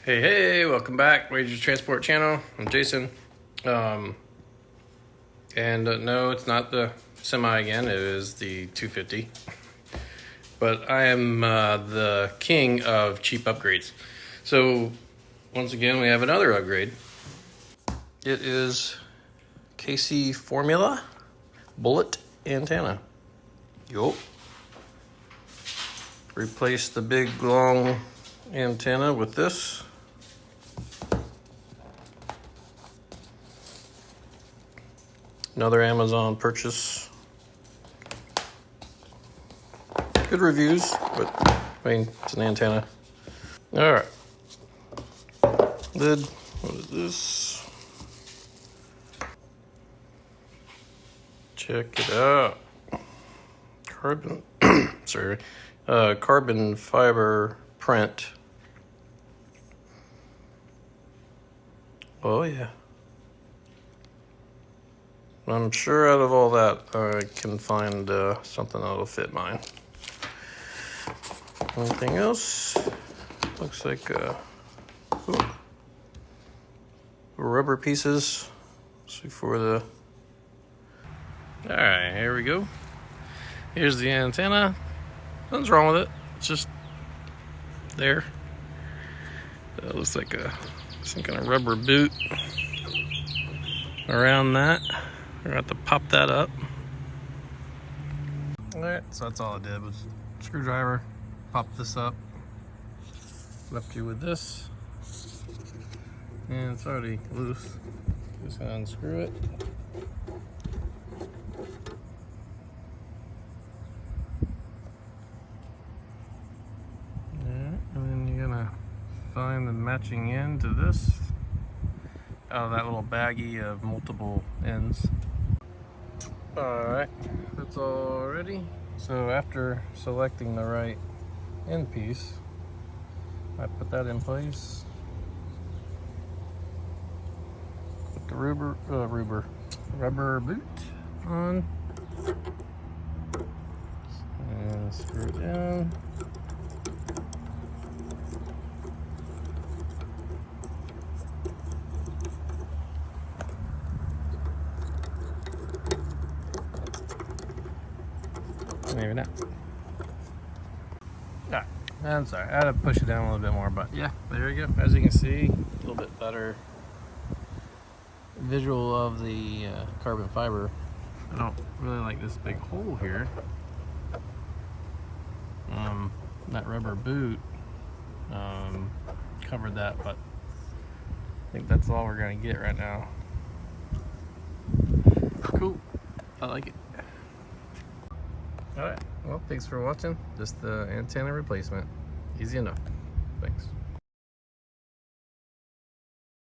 Hey, welcome back, Wages Transport Channel. I'm Jason. No, it's not the semi again, it is the 250. But I am the king of cheap upgrades. So, once again, we have another upgrade. It is KC Formula Bullet Antenna. Yup. Replace the big long antenna with this. Another Amazon purchase. Good reviews, but I mean, it's an antenna. All right. Lid. What is this? Check it out. Carbon. Sorry. Carbon fiber print. Oh yeah. I'm sure out of all that, I can find something that'll fit mine. Anything else? Looks like rubber pieces. See for the. All right, here we go. Here's the antenna. Nothing's wrong with it. It's just there. It looks like some kind of rubber boot around that. We're going to have to pop that up. Alright, so that's all I did was screwdriver, pop this up, left you with this, and it's already loose. Just gonna unscrew it. Alright, and then you're gonna find the matching end to this out of that little baggie of multiple ends. Alright, that's all ready. So after selecting the right end piece, I put that in place. Put the rubber boot on. And screw it down. Maybe not. Alright, I'm sorry, I had to push it down a little bit more, but yeah, there you go. As you can see, a little bit better visual of the carbon fiber. I don't really like this big hole here. That rubber boot covered that, but I think that's all we're gonna get right now. Cool, I like it. Alright, well, thanks for watching. Just the antenna replacement. Easy enough. Thanks.